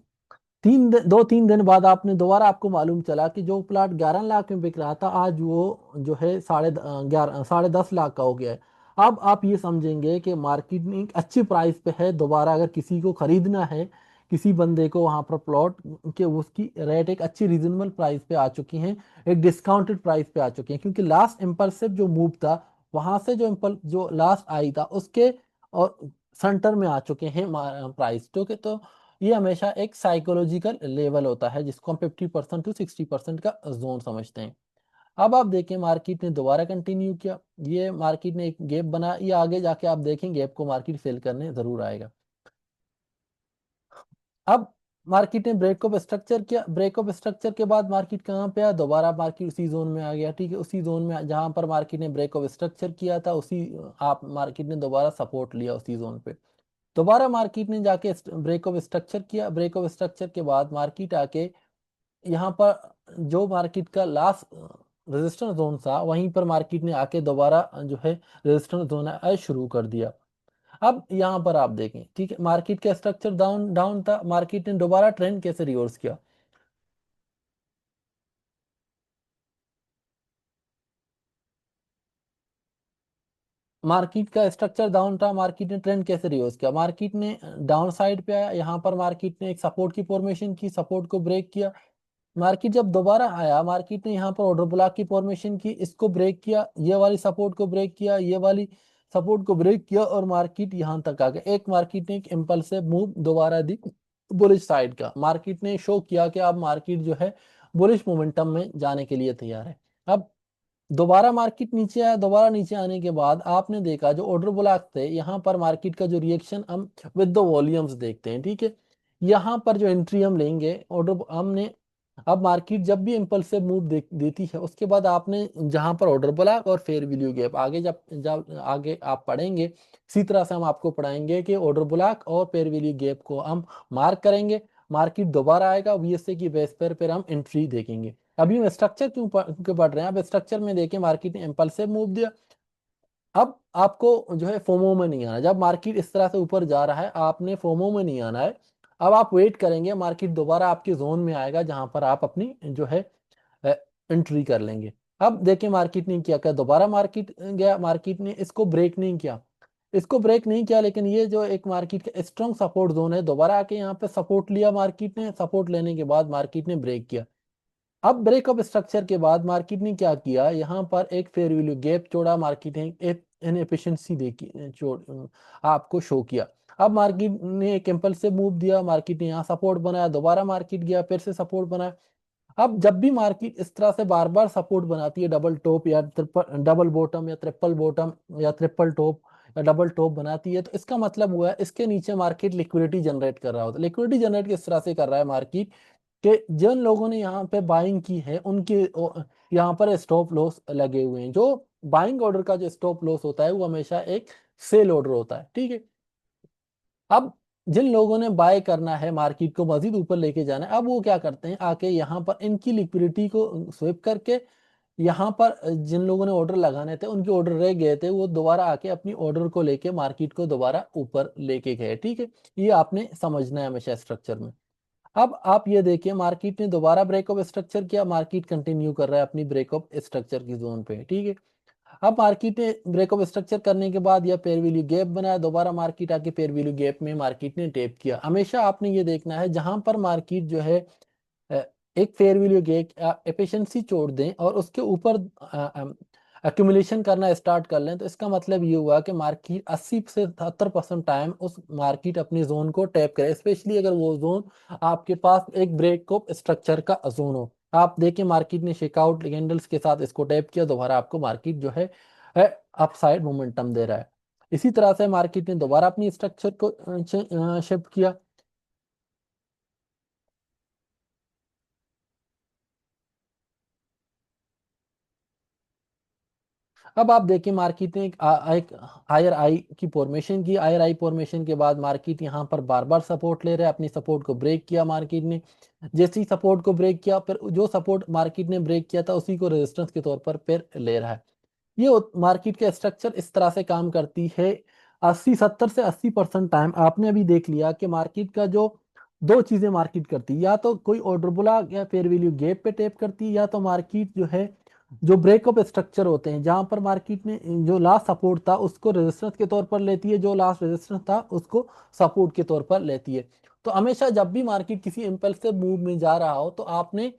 2-3 दिन बाद आपने दोबारा, आपको मालूम चला कि जो प्लाट 11 लाख में बिक रहा था, आज वो जो है 10.5 लाख का हो गया है। अब आप ये समझेंगे कि मार्केट में एक अच्छी प्राइस पे है, दोबारा अगर किसी को खरीदना है, किसी बंदे को वहां पर प्लॉट के, उसकी रेट एक अच्छी रीजनेबल प्राइस पे आ चुकी है, एक डिस्काउंटेड प्राइस पे आ चुकी है, क्योंकि लास्ट इम्पल्सिव जो मूव था, वहां से जो जो लास्ट आई था उसके और सेंटर में आ चुके हैं प्राइस, ठीक है। तो ये हमेशा एक साइकोलॉजिकल लेवल होता है, जिसको हम 50% to 60% का जोन समझते हैं। अब आप देखें मार्केट ने दोबारा कंटिन्यू किया, ये मार्केट ने एक गैप बना, ये आगे जाके आप देखें गैप को मार्केट फिल करने जरूर आएगा। अब मार्केट ने ब्रेकअप स्ट्रक्चर किया, ब्रेकअप स्ट्रक्चर के बाद मार्केट कहाँ पे आया, दोबारा मार्केट उसी जोन में आ गया, ठीक है। उसी जोन में जहां पर मार्केट ने ब्रेकअप स्ट्रक्चर किया था, उसी आप मार्केट ने दोबारा सपोर्ट लिया उसी जोन पे। दोबारा मार्केट ने जाके ब्रेकअप स्ट्रक्चर किया, ब्रेकअप स्ट्रक्चर के बाद मार्केट आके यहाँ पर जो मार्केट का लास्ट रेजिस्टेंस जोन था, वहीं पर मार्केट ने आके दोबारा जो है रेजिस्टेंस जोन आए शुरू कर दिया। अब यहाँ पर आप देखें, ठीक है, मार्केट का स्ट्रक्चर डाउन डाउन था, मार्केट ने दोबारा ट्रेंड कैसे रिवर्स किया। मार्केट का स्ट्रक्चर डाउन था, मार्केट ने ट्रेंड कैसे रिवर्स किया, मार्केट ने डाउन साइड पे आया, यहाँ पर मार्केट ने एक सपोर्ट की फॉर्मेशन की, सपोर्ट को ब्रेक किया। मार्केट जब दोबारा आया, मार्केट ने यहाँ पर ऑर्डर ब्लॉक की फॉर्मेशन की, इसको ब्रेक किया, ये वाली सपोर्ट को ब्रेक किया, ये वाली सपोर्ट को ब्रेक किया, और मार्केट यहाँ तक आ गया। एक मार्केट ने एक इम्पल्सिव मूव दोबारा दी बुलिश साइड का, मार्केट ने शो किया कि अब मार्केट जो है बुलिश मोमेंटम में जाने के लिए तैयार है। अब दोबारा मार्केट नीचे आया, दोबारा नीचे आने के बाद आपने देखा जो ऑर्डर ब्लॉक थे, यहाँ पर मार्केट का जो रिएक्शन हम विद द वॉल्यूम्स देखते हैं, ठीक है। यहाँ पर जो एंट्री हम लेंगे ऑर्डर हमने, अब मार्केट जब भी इम्पल्सिव मूव देती है उसके बाद आपने जहां पर ऑर्डर ब्लॉक और फेयर वैल्यू गैप, आगे जब जब आगे आप पढ़ेंगे इसी तरह से हम आपको पढ़ाएंगे कि ऑर्डर ब्लॉक और फेयर वैल्यू गैप को हम मार्क करेंगे। मार्केट दोबारा आएगा वीएसए की बेस पर फिर हम एंट्री देखेंगे। अभी हम स्ट्रक्चर क्यों पढ़ रहे हैं, अब स्ट्रक्चर में देखें मार्केट ने इम्पल्सिव मूव दिया। अब आपको जो है फोमो में नहीं आना, जब मार्केट इस तरह से ऊपर जा रहा है आपने फोमो में नहीं आना है। अब आप वेट करेंगे मार्केट दोबारा आपके जोन में आएगा जहां पर आप अपनी जो है एंट्री कर लेंगे। अब देखिए मार्केट ने क्या किया, दोबारा मार्केट गया, मार्केट ने इसको ब्रेक नहीं किया, इसको ब्रेक नहीं किया, लेकिन ये जो एक मार्केट का स्ट्रॉन्ग सपोर्ट जोन है, दोबारा आके यहाँ पे सपोर्ट लिया मार्केट ने, सपोर्ट लेने के बाद मार्केट ने ब्रेक किया। अब ब्रेकअप स्ट्रक्चर के बाद मार्केट ने क्या किया, यहाँ पर एक फेयर वैल्यू गैप जोड़ा, मार्केट ने एक इनएफिशिएंसी देखी आपको शो किया। अब मार्केट ने एक इम्पल्सिव मूव दिया, मार्केट ने यहाँ सपोर्ट बनाया, दोबारा मार्केट गया फिर से सपोर्ट बनाया। अब जब भी मार्केट इस तरह से बार बार सपोर्ट बनाती है, डबल टॉप या ट्रिपल डबल बॉटम या ट्रिपल बॉटम या ट्रिपल टॉप या डबल टॉप बनाती है, तो इसका मतलब हुआ है इसके नीचे मार्केट लिक्विडिटी जनरेट कर रहा होता है। लिक्विडिटी जनरेट किस तरह से कर रहा है मार्केट, कि जिन लोगों ने यहाँ पे बाइंग की है उनके यहाँ पर स्टॉप लॉस लगे हुए हैं। जो बाइंग ऑर्डर का जो स्टॉप लॉस होता है वो हमेशा एक सेल ऑर्डर होता है, ठीक है। अब जिन लोगों ने बाय करना है, मार्केट को मजीद ऊपर लेके जाना है, अब वो क्या करते हैं, आके यहाँ पर इनकी लिक्विडिटी को स्विप करके यहाँ पर जिन लोगों ने ऑर्डर लगाने थे उनके ऑर्डर रह गए थे, वो दोबारा आके अपनी ऑर्डर को लेके मार्केट को दोबारा ऊपर लेके गए, ठीक है। ये आपने समझना है हमेशा स्ट्रक्चर में। अब आप ये देखिए मार्केट ने दोबारा ब्रेकअप स्ट्रक्चर किया, मार्केट कंटिन्यू कर रहा है अपनी ब्रेकअप स्ट्रक्चर की जोन पे, ठीक है। अब मार्केट ने ब्रेकअप स्ट्रक्चर करने के बाद या पेयर वैल्यू गैप बनाया, दोबारा मार्केट आके पेयर वैल्यू गैप में मार्केट ने टेप किया। हमेशा आपने ये देखना है जहां पर मार्केट जो है अ, एक फेयर वैल्यू गैप एफिशिएंसी छोड़ दें और उसके ऊपर एक्यूमुलेशन करना स्टार्ट कर लें, तो इसका मतलब ये हुआ कि मार्केट 80 से 70% टाइम उस मार्केट अपनी जोन को टैप करे, स्पेशली अगर वो जोन आपके पास एक ब्रेकअप स्ट्रक्चर का जोन हो। आप देखिए मार्केट ने शेकआउट कैंडल्स के साथ इसको टैप किया, दोबारा आपको मार्केट जो है अपसाइड मोमेंटम दे रहा है। इसी तरह से मार्केट ने दोबारा अपनी स्ट्रक्चर को शिफ्ट किया। अब आप देखिए मार्केट ने एक हायर आई की फॉर्मेशन की, हायर आई फॉर्मेशन के बाद मार्केट यहाँ पर बार बार सपोर्ट ले रहा है, अपनी सपोर्ट को ब्रेक किया मार्केट ने। जैसे ही सपोर्ट को ब्रेक किया फिर जो सपोर्ट मार्केट ने ब्रेक किया था उसी को रेजिस्टेंस के तौर पर फिर ले रहा है। ये मार्केट का स्ट्रक्चर इस तरह से काम करती है। 70 से 80% टाइम आपने अभी देख लिया कि मार्केट का जो दो चीजें मार्केट करती है, या तो कोई ऑर्डर ब्लॉक या फेयर वैल्यू गैप पे टेप करती है, या तो मार्केट जो है जो ब्रेकअप स्ट्रक्चर होते हैं जहां पर मार्केट ने जो लास्ट सपोर्ट था उसको रेजिस्टेंस के तौर पर लेती है, जो लास्ट रेजिस्टेंस था उसको सपोर्ट के तौर पर लेती है। तो हमेशा जब भी मार्केट किसी इम्पल्सिव मूव में जा रहा हो तो आपने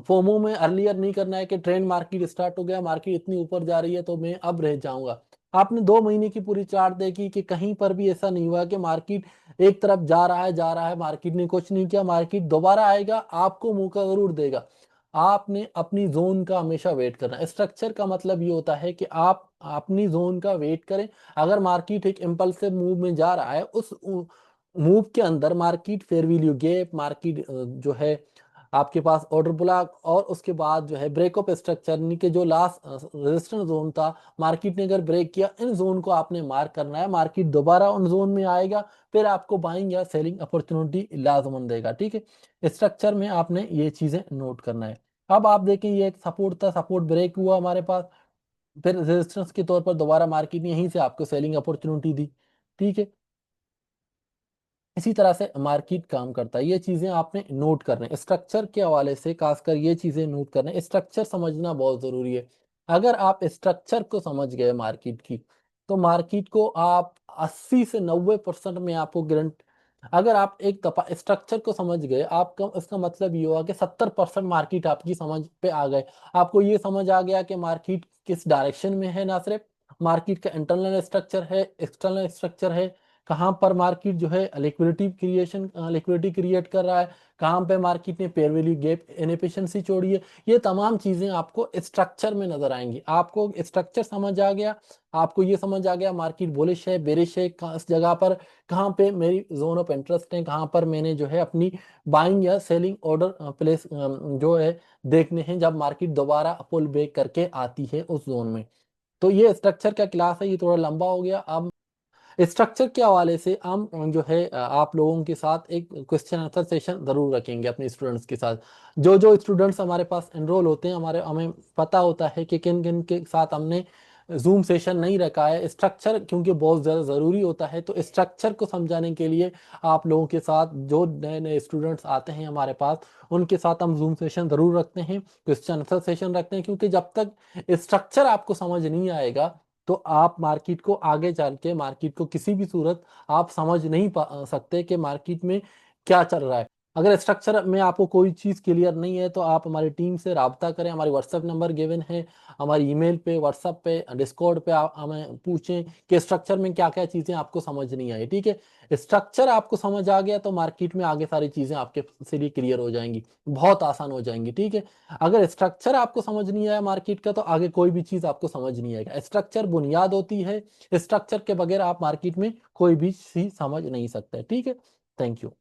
फोमो में अर्लियर नहीं करना है कि ट्रेंड मार्केट स्टार्ट हो गया, मार्केट इतनी ऊपर जा रही है तो मैं अब रह जाऊंगा। आपने 2 महीने की पूरी चार्ट देखी कि कहीं पर भी ऐसा नहीं हुआ कि मार्केट एक तरफ जा रहा है, मार्केट ने कुछ नहीं किया, मार्केट दोबारा आएगा आपको मौका जरूर देगा। आपने अपनी जोन का हमेशा वेट करना है। स्ट्रक्चर का मतलब ये होता है कि आप अपनी जोन का वेट करें। अगर मार्केट एक इम्पल्सिव मूव में जा रहा है, उस मूव के अंदर market fair value gap, market जो है आपके पास ऑर्डर ब्लॉक और उसके बाद जो है ब्रेकअप स्ट्रक्चर के जो लास्ट रेजिस्टेंस जोन था, मार्केट ने अगर ब्रेक किया, इन जोन को आपने मार्क करना है। मार्केट दोबारा उन जोन में आएगा फिर आपको बाइंग या सेलिंग अपॉर्चुनिटी लाजमन देगा, ठीक है। स्ट्रक्चर में आपने ये चीजें नोट करना है। अब आप देखें ये एक सपोर्ट था, सपोर्ट ब्रेक हुआ हमारे पास, फिर रेजिस्टेंस के तौर पर दोबारा मार्केट ने यहीं से आपको सेलिंग अपॉर्चुनिटी दी, ठीक है। इसी तरह से मार्केट काम करता है। ये चीजें आपने नोट करने, स्ट्रक्चर के हवाले से खासकर ये चीजें नोट करने, स्ट्रक्चर समझना बहुत जरूरी है। अगर आप स्ट्रक्चर को समझ गए मार्केट की, तो मार्केट को आप 80 से 90% में आपको गारंटी, अगर आप एक दफा स्ट्रक्चर को समझ गए, आपका इसका मतलब ये हुआ कि 70% मार्केट आपकी समझ पे आ गए। आपको ये समझ आ गया कि मार्केट किस डायरेक्शन में है, ना सिर्फ मार्केट का इंटरनल स्ट्रक्चर है, एक्सटर्नल स्ट्रक्चर है, कहाँ पर मार्केट जो है लिक्विडिटी क्रिएट कर रहा है, कहाँ पे मार्केट ने पेयर वैल्यू गैप इनएफिशिएंसी छोड़ी है। ये तमाम चीजें आपको स्ट्रक्चर में नजर आएंगी। आपको स्ट्रक्चर समझ आ गया, आपको ये समझ आ गया मार्केट बुलिश है बेरिश है, इस जगह पर कहाँ पे मेरी जोन ऑफ इंटरेस्ट है, कहाँ पर मैंने जो है अपनी बाइंग या सेलिंग ऑर्डर प्लेस जो है देखने हैं जब मार्केट दोबारा पुल बैक करके आती है उस जोन में। तो ये स्ट्रक्चर का क्लास है, ये थोड़ा लंबा हो गया। अब स्ट्रक्चर के हवाले से हम जो है आप लोगों के साथ एक क्वेश्चन आंसर सेशन जरूर रखेंगे अपने स्टूडेंट्स के साथ। जो जो स्टूडेंट्स हमारे पास एनरोल होते हैं, हमें पता होता है कि किन किन के साथ हमने जूम सेशन नहीं रखा है। स्ट्रक्चर क्योंकि बहुत ज़्यादा ज़रूरी होता है, तो स्ट्रक्चर को समझाने के लिए आप लोगों के साथ जो नए नए स्टूडेंट्स आते हैं हमारे पास, उनके साथ हम जूम सेशन ज़रूर रखते हैं, क्वेश्चन आंसर सेशन रखते हैं। क्योंकि जब तक स्ट्रक्चर आपको समझ नहीं आएगा तो आप मार्केट को आगे चल के मार्केट को किसी भी सूरत आप समझ नहीं सकते कि मार्केट में क्या चल रहा है। अगर स्ट्रक्चर में आपको कोई चीज़ क्लियर नहीं है तो आप हमारी टीम से राब्ता करें, हमारी व्हाट्सएप नंबर गिवन है, हमारी ईमेल पे, व्हाट्सएप पे, डिस्कॉर्ड पे आप हमें पूछें कि स्ट्रक्चर में क्या क्या चीज़ें आपको समझ नहीं आई। ठीक है, स्ट्रक्चर आपको समझ आ गया तो मार्केट में आगे सारी चीज़ें आपके से लिए क्लियर हो जाएंगी, बहुत आसान हो जाएंगी। ठीक है, अगर स्ट्रक्चर आपको समझ नहीं आया मार्केट का तो आगे कोई भी चीज आपको समझ नहीं आएगा। स्ट्रक्चर बुनियाद होती है, स्ट्रक्चर के बगैर आप मार्केट में कोई भी चीज समझ नहीं सकते। ठीक है, थैंक यू।